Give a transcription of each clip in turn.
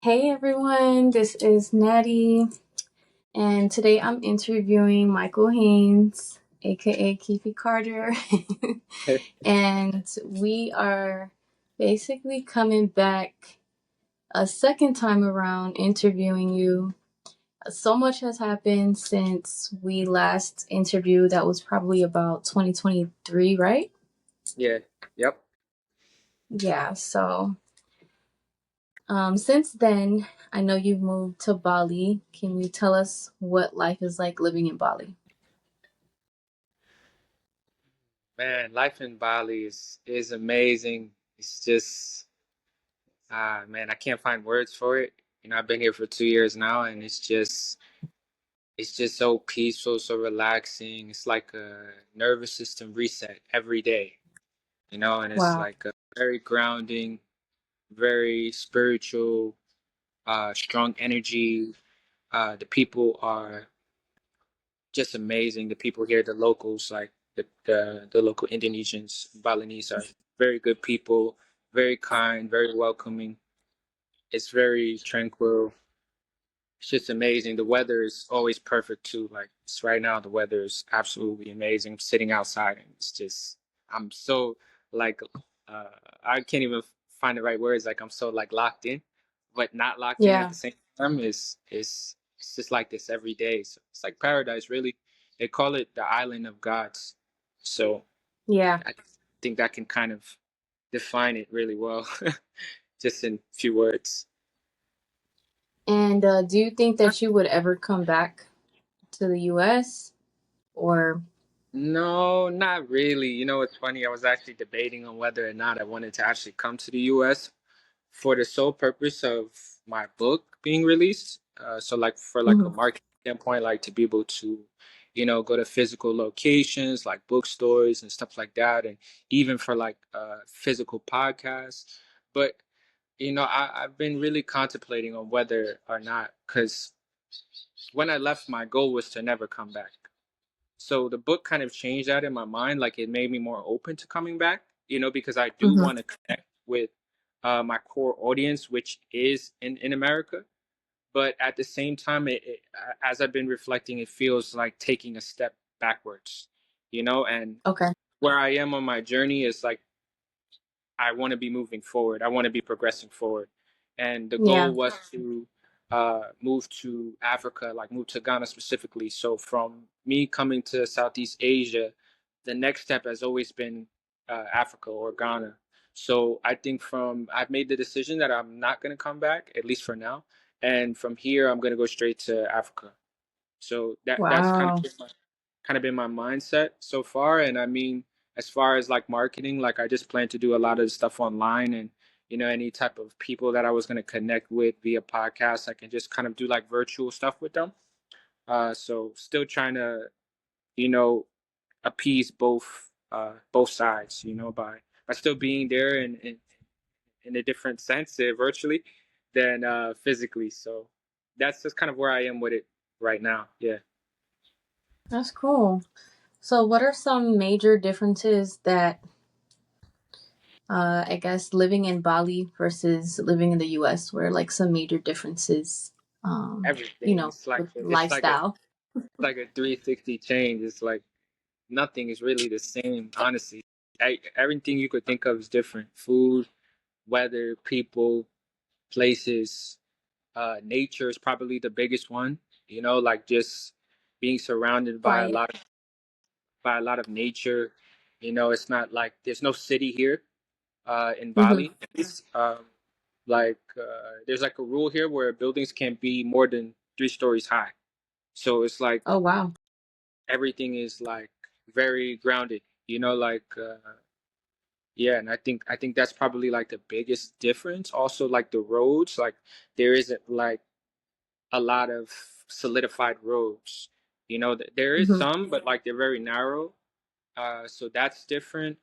Hey everyone, this is Natty, and today I'm interviewing Michael Haynes, aka Keefe Carter, and we are basically coming back a second time around interviewing you. So much has happened since we last interviewed. That was probably about 2023, right? Yeah. Yep. Yeah, so since then, I know you've moved to Bali. Can you tell us what life is like living in Bali? Man, life in Bali is amazing. It's just man, I can't find words for it. I've been here for 2 years now, and it's just so peaceful, so relaxing. It's like a nervous system reset every day, and it's Wow. like a very grounding, very spiritual, strong energy. The people are just amazing. The people here, the locals, like the local Indonesians, Balinese are very good people, very kind, very welcoming. It's very tranquil. It's just amazing. The weather is always perfect too. Like it's right now, the weather is absolutely amazing. I'm sitting outside and it's just I'm so like uh I can't even find the right words. Like I'm so like locked in, but not locked in at Yeah. the same time. Is it's just like this every day. So it's like paradise, really. They call it the island of gods. So Yeah. I think that can kind of define it really well, just in few words. And do you think that you would ever come back to the US or No, not really. It's funny. I was actually debating on whether or not I wanted to actually come to the US for the sole purpose of my book being released. So like for like a Mhm. marketing standpoint, like to be able to, go to physical locations like bookstores and stuff like that, and even for like physical podcasts. But I've been really contemplating on whether or not, because when I left, my goal was to never come back. So the book kind of changed that in my mind. Like it made me more open to coming back, because I do Mhm. want to connect with my core audience, which is in America. But at the same time, as I've been reflecting, it feels like taking a step backwards, and Okay. where I am on my journey is like I want to be moving forward. I want to be progressing forward. And the Yeah. goal was to move to Africa, like move to Ghana specifically. So from me coming to Southeast Asia, the next step has always been Africa or Ghana. So I think I've made the decision that I'm not going to come back, at least for now. And from here, I'm going to go straight to Africa. So that's Wow. kind of been my mindset so far. And I mean, as far as like marketing, like I just plan to do a lot of stuff online, and any type of people that I was going to connect with via podcast, I can just kind of do like virtual stuff with them. So still trying to you know appease both sides, by still being there in a different sense, virtually than physically. So that's just kind of where I am with it right now. Yeah. That's cool. So what are some major differences that I guess living in Bali versus living in the US were like some major differences Everything. with lifestyle? It's like a 360 change. It's like nothing is really the same, honestly. Everything you could think of is different. Food, weather, people, places, nature is probably the biggest one. Like just being surrounded Quiet. by a lot of nature. It's not like there's no city here in Mhm. Bali. It's like there's like a rule here where buildings can't be more than 3 stories high. So it's like Oh wow. everything is like very grounded, like yeah. And I think that's probably like the biggest difference. Also like the roads, like there isn't like a lot of solidified roads. There is Mhm. some, but like they're very narrow. So that's different.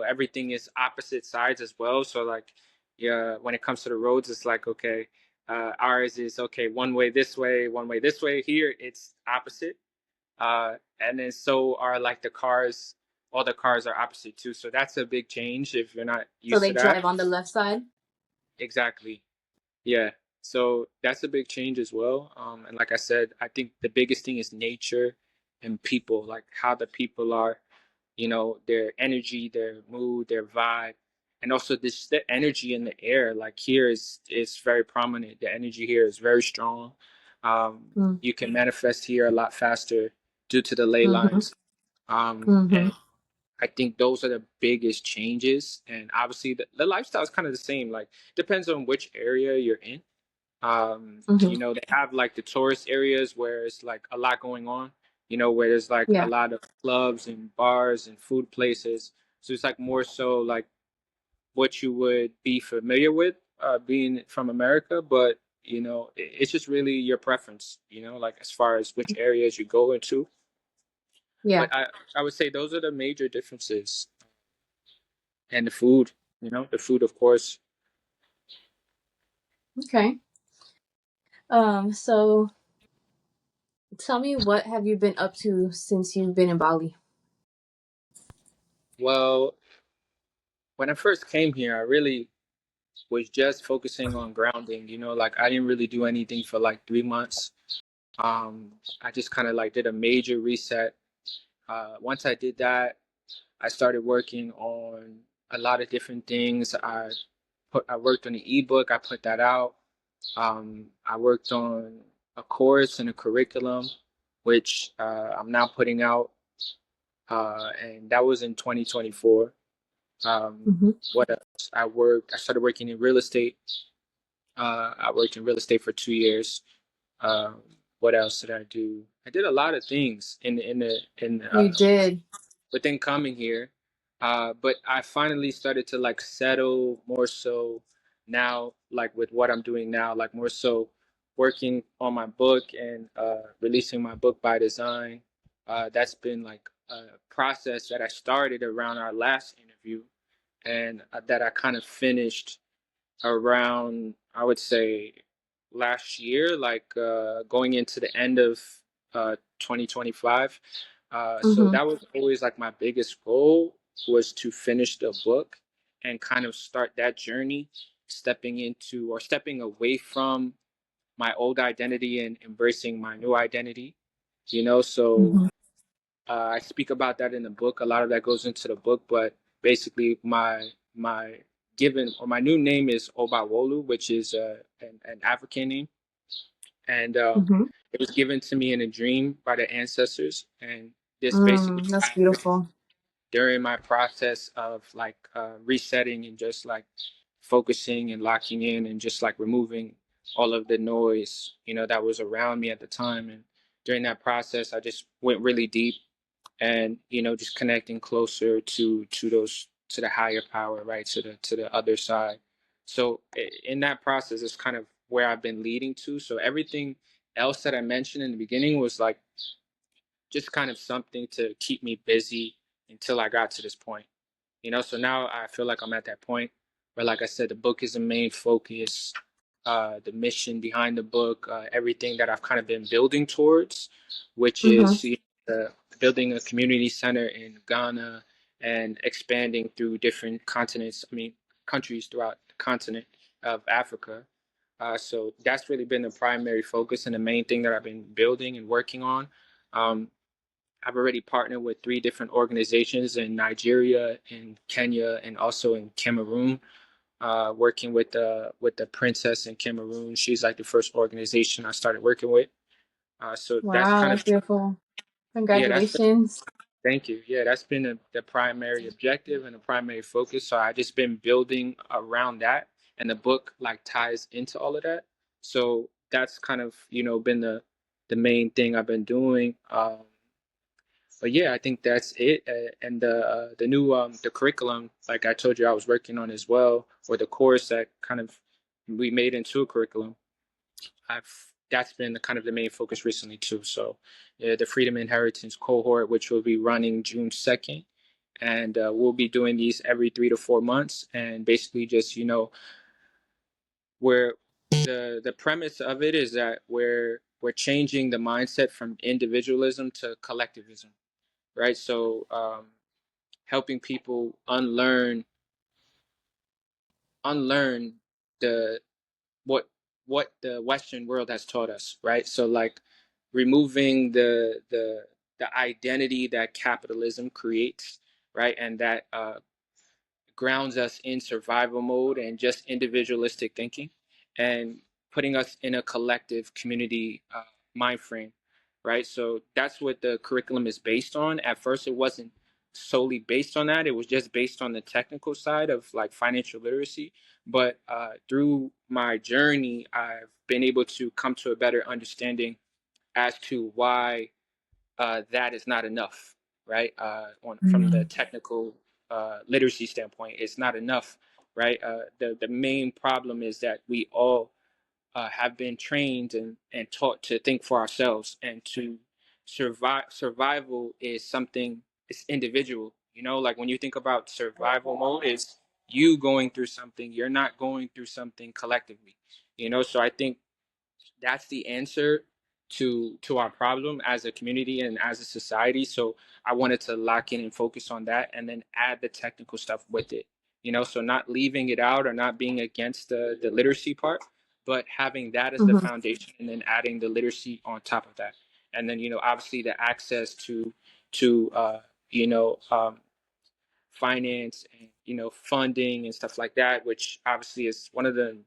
Everything is opposite sides as well. So like yeah, when it comes to the roads, it's like okay, ours is okay, one way this way. Here it's opposite. And then so are like the cars. All the cars are opposite too. So that's a big change if you're not So used they to that. drive on the left side? Exactly. Yeah. So that's a big change as well. And like I said, I think the biggest thing is nature and people, like how the people are, their energy, their mood, their vibe, and also this the energy in the air. Like here is very prominent. The energy here is very strong. Mm, You can manifest here a lot faster due to the ley mm-hmm. lines. Mm-hmm. And I think those are the biggest changes. And obviously, the lifestyle is kind of the same. Like depends on which area you're in. Mm-hmm. They have like the tourist areas where it's like a lot going on, where there's like a Yeah. lot of clubs and bars and food places. So it's like more so like what you would be familiar with, being from America, but it's just really your preference, like as far as which areas you go into. Yeah. But I would say those are the major differences. And the food, the food, of course. Okay. So tell me, what have you been up to since you've been in Bali? Well, when I first came here, I really was just focusing on grounding, like I didn't really do anything for like 3 months. I just kind of like did a major reset. Once I did that, I started working on a lot of different things. I worked on the ebook, I put that out. I worked on a course and a curriculum, which I'm now putting out, and that was in 2024. Mm-hmm. What else? I started working in real estate. I worked in real estate for 2 years. Um, what else did I do? I did a lot of things You did. within coming here. But I finally started to like settle more so now, like with what I'm doing now, like more so working on my book and releasing my book by design. That's been like a process that I started around our last interview, and that I kind of finished around, I would say, last year, like going into the end of 2025. So Mm-hmm. that was always like my biggest goal, was to finish the book and kind of start that journey, stepping into or stepping away from my old identity and embracing my new identity. So Mm-hmm. I speak about that in the book. A lot of that goes into the book, but basically, my given or my new name is Obawolu, which is an African name, and Mm-hmm. it was given to me in a dream by the ancestors. And this basically That's happened beautiful. during my process of like resetting and just like focusing and locking in and just like removing all of the noise, that was around me at the time. And during that process, I just went really deep, and just connecting closer to those, to the higher power, right, to the other side. So in that process is kind of where I've been leading to. So everything else that I mentioned in the beginning was like just kind of something to keep me busy until I got to this point. So now I feel like I'm at that point where, like I said, the book is the main focus, the mission behind the book, everything that I've kind of been building towards, which Mm-hmm. is building a community center in Ghana and expanding through different continents, I mean, countries throughout the continent of Africa. So that's really been the primary focus and the main thing that I've been building and working on. Um, I've already partnered with 3 different organizations in Nigeria, in Kenya, and also in Cameroon. Working with the princess in Cameroon. She's like the first organization I started working with. So that's Wow, kind that's of, beautiful. yeah, Congratulations. thank you. Yeah, that's been the primary objective and the primary focus. So I just been building around that, and the book like ties into all of that. So that's kind of been the main thing I've been doing. But yeah, I think that's it. And the new the curriculum, like I told you, I was working on as well, or the course that kind of we made into a curriculum. I've That's been the kind of the main focus recently too. So yeah, the Freedom Inheritance Cohort, which will be running June 2nd, and we'll be doing these every 3 to 4 months, and basically just where the premise of it is that we're changing the mindset from individualism to collectivism, right? So helping people unlearn the what what the Western world has taught us, right? So like removing the identity that capitalism creates, right, and that grounds us in survival mode and just individualistic thinking, and putting us in a collective community mind frame, right? So that's what the curriculum is based on. At first, it wasn't solely based on that. It was just based on the technical side of like financial literacy. But through my journey, I've been able to come to a better understanding as to why that is not enough, right? From the Mm. technical literacy standpoint, it's not enough, right? The main problem is that we all have been trained and taught to think for ourselves and to survive. Survival is something, it's individual. You know, like when you think about survival mode, it's you going through something. You're not going through something collectively. You know, so I think that's the answer to our problem as a community and as a society. So I wanted to lock in and focus on that, and then add the technical stuff with it. You know, so not leaving it out or not being against the literacy part, but having that as the Mm-hmm. foundation, and then adding the literacy on top of that. And then, you know, obviously the access to you know, finance and, you know, funding and stuff like that, which obviously is one of the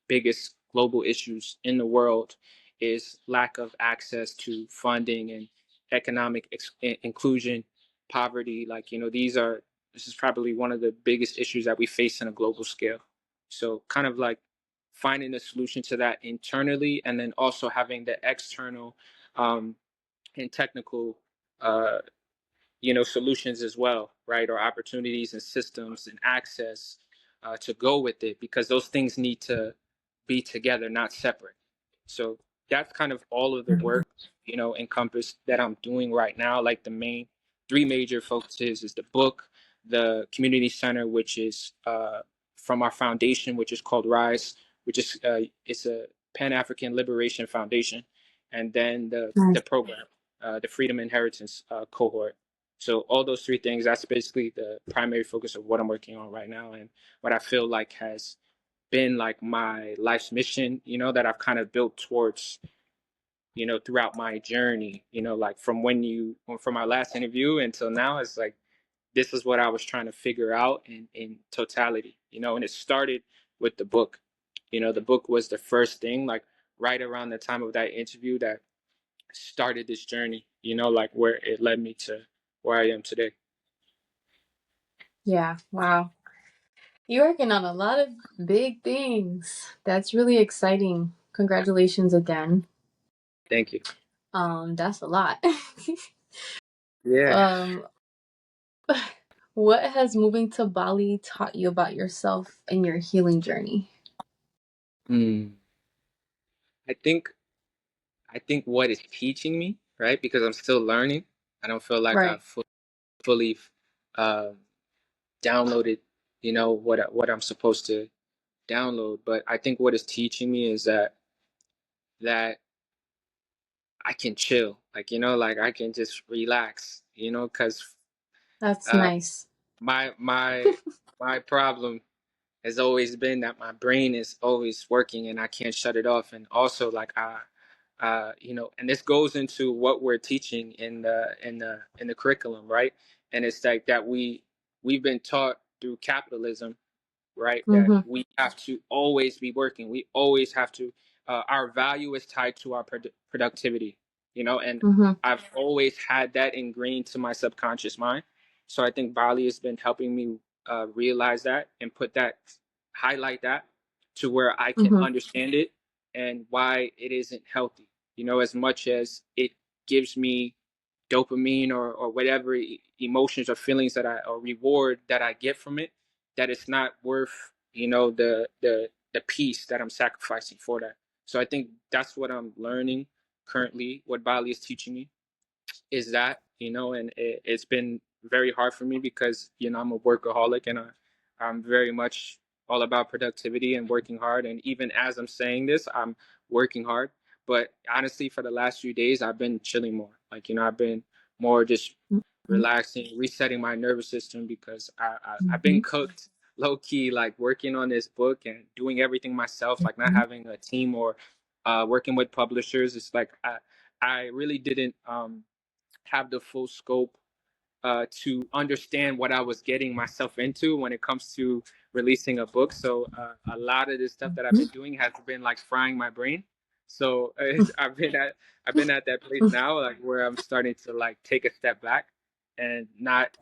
biggest global issues in the world, is lack of access to funding and economic inclusion, poverty. Like, you know, this is probably one of the biggest issues that we face on a global scale. So kind of like finding a solution to that internally, and then also having the external um, and technical uh, you know, solutions as well, right? Or opportunities and systems and access to go with it, because those things need to be together, not separate. So that's kind of all of the work, you know, encompassed that I'm doing right now. Like the main three major focuses is the book, the community center, which is from our foundation, which is called Rise, which is it's a Pan African Liberation Foundation, and then the Nice. program, the Freedom Inheritance Cohort. So all those three things, that's basically the primary focus of what I'm working on right now, and what I feel like has been like my life's mission, you know, that I've kind of built towards, you know, throughout my journey, you know, like from our last interview until now. It's like this is what I was trying to figure out in totality, you know. And it started with the book. You know, the book was the first thing, like right around the time of that interview, that started this journey, you know, like where it led me to where I am today. Yeah. Wow. You're working on a lot of big things. That's really exciting. Congratulations again. Thank you. That's a lot. Yeah. um, what has moving to Bali taught you about yourself and your healing journey? Mm. I think I think what it's teaching me, right? Because I'm still learning. I don't feel like Right. I've fully um, downloaded, you know, what I'm supposed to download. But I think what it's teaching me is that I can chill, like, you know, like I can just relax, you know, because That's uh, nice. my my my problem has always been that my brain is always working and I can't shut it off. And also like you know, and this goes into what we're teaching in the curriculum, right? And it's like that we've been taught through capitalism, right? That Mm-hmm. we have to always be working. We always have to. Our value is tied to our productivity, you know. And Mm-hmm. I've always had that ingrained to my subconscious mind. So I think Bali has been helping me realize that and highlight that to where I can Mm-hmm. understand it and why it isn't healthy. You know, as much as it gives me dopamine or whatever emotions or feelings that or reward that I get from it, that it's not worth, you know, the peace that I'm sacrificing for that. So I think that's what I'm learning currently, what Bali is teaching me, is that, you know. And it's been very hard for me because, you know, I'm a workaholic, and I'm very much all about productivity and working hard. And even as I'm saying this, I'm working hard. But honestly, for the last few days, I've been chilling more. Like, you know, I've been more just relaxing, resetting my nervous system, because I've been Mm-hmm. cooked low key like working on this book and doing everything myself, like not Mhm. having a team or working with publishers. It's like I really didn't have the full scope to understand what I was getting myself into when it comes to releasing a book. So a lot of this stuff that I've been doing has been like frying my brain. So I've been at that place now, like where I'm starting to like take a step back and not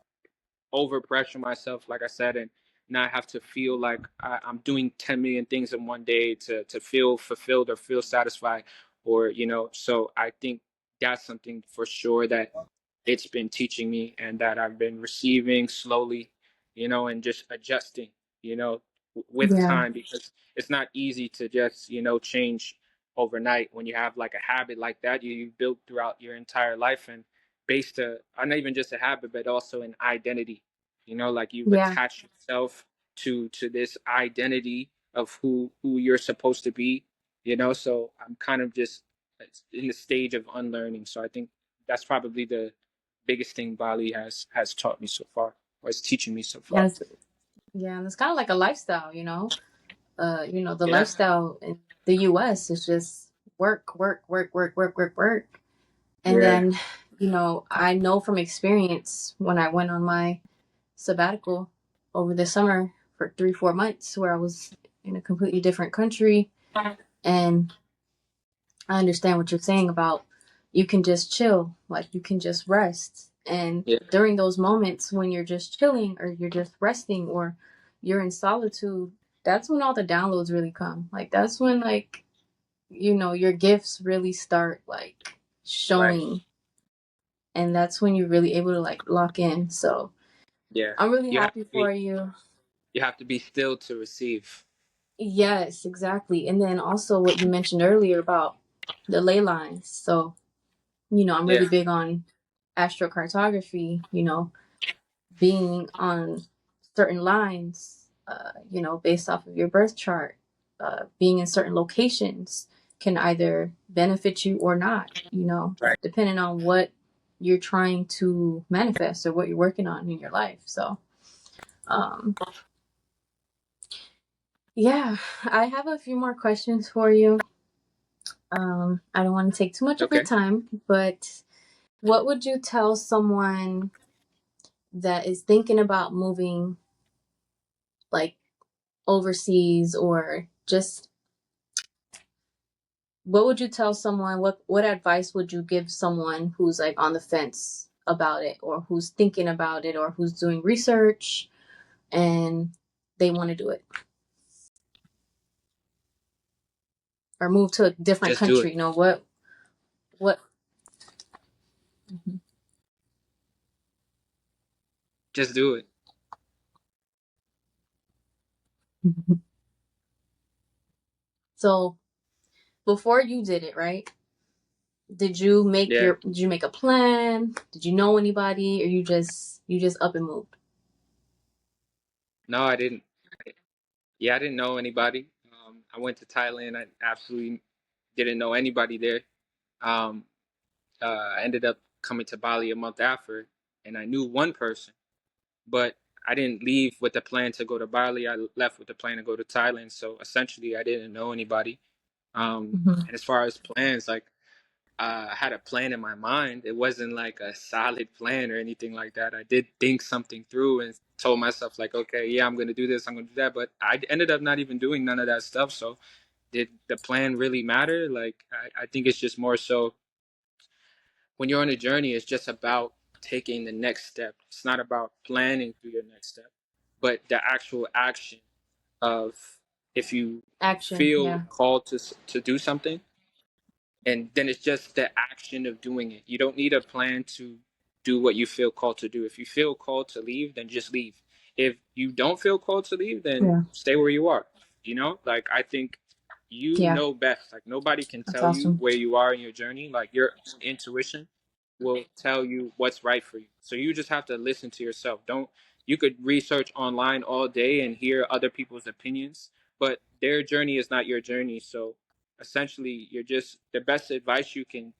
overpressure myself, like I said, and not have to feel like I'm doing 10 million things in one day to feel fulfilled or feel satisfied, or So I think that's something for sure that it's been teaching me and that I've been receiving slowly, and just adjusting, with Yeah. time, because it's not easy to just, change overnight when you have like a habit like that you built throughout your entire life, and based on not even just a habit but also an identity, like you've Yeah. attached yourself to this identity of who you're supposed to be, so I'm kind of just in the stage of unlearning. So I think that's probably the biggest thing Bali has taught me so far, or is teaching me so far. Yes. Yeah. And it's kind of like a lifestyle, the Yeah, lifestyle in the US is just work, work, work, work, work, work, work. And yeah, then, I know from experience when I went on my sabbatical over the summer for 3, 4 months where I was in a completely different country. And I understand what you're saying about you can just chill, like you can just rest. And yeah, during those moments when you're just chilling or you're just resting or you're in solitude, that's when all the downloads really come. Like that's when your gifts really start like right, showing, and that's when you're really able to like lock in. So yeah. I'm really You have happy to for be you. you have to be still to receive. Yes, exactly. And then also what you mentioned earlier about the ley lines. So, I'm Yeah, really big on astrocartography, being on certain lines, based off of your birth chart, being in certain locations can either benefit you or not, right. depending on what you're trying to manifest or what you're working on in your life. So, um, yeah, I have a few more questions for you. I don't want to take too much of your Okay. time, but what would you tell someone that is thinking about moving like overseas, or just what would you tell someone, what advice would you give someone who's like on the fence about it, or who's thinking about it, or who's doing research and they want to do it or move to a different Just do country, it. what Just do it. so before you did it, right? Yeah. Did you make a plan? Did you know anybody, or you just up and moved? No, I didn't. Yeah, I didn't know anybody. I went to Thailand. I absolutely didn't know anybody there. Um, I ended up coming to Bali a month after, and I knew one person, but I didn't leave with the plan to go to Bali. I left with the plan to go to Thailand. So essentially, I didn't know anybody. Hmm. And as far as plans, like I had a plan in my mind. It wasn't like a solid plan or anything like that. I did think something through and told myself like, okay, yeah, I'm gonna do this, I'm gonna do that. But I ended up not even doing none of that stuff. So did the plan really matter? Like I think it's just more so when you're on a journey, it's just about taking the next step. It's not about planning through your next step, but the actual action of if you Action, feel yeah. called to do something, and then it's just the action of doing it. You don't need a plan to do what you feel called to do. If you feel called to leave, then just leave. If you don't feel called to leave, then Yeah. stay where you are. Like I think you Yeah. know best. Like nobody can That's tell you awesome. where you are in your journey. Like your intuition will tell you what's right for you. So you just have to listen to yourself. Don't You could research online all day and hear other people's opinions, but their journey is not your journey. So essentially you're just the best advice you can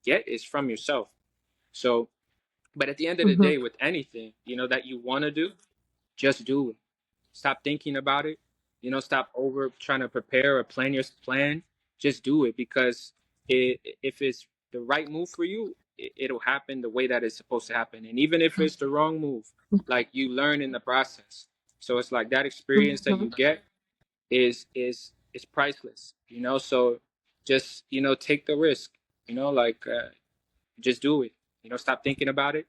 get is from yourself. So but at the end of the Hmm. day, with anything that you want to do, just do it. Stop thinking about it. Stop over trying to prepare or plan your plan. Just do it, because if it's the right move for you, it'll happen the way that it's supposed to happen. And even if it's the wrong move, like, you learn in the process. So it's like that experience that you Mhm. get is priceless. So just take the risk. Like, just do it. Stop thinking about it.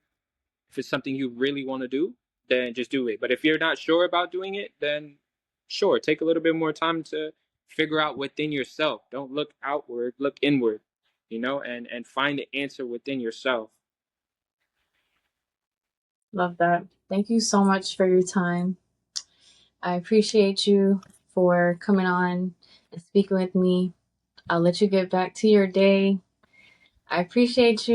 If it's something you really want to do, then just do it. But if you're not sure about doing it, then sure, take a little bit more time to figure out within yourself. Don't look outward, look inward, and find the answer within yourself. Love that. Thank you so much for your time. I appreciate you for coming on and speaking with me. I'll let you get back to your day. I appreciate you.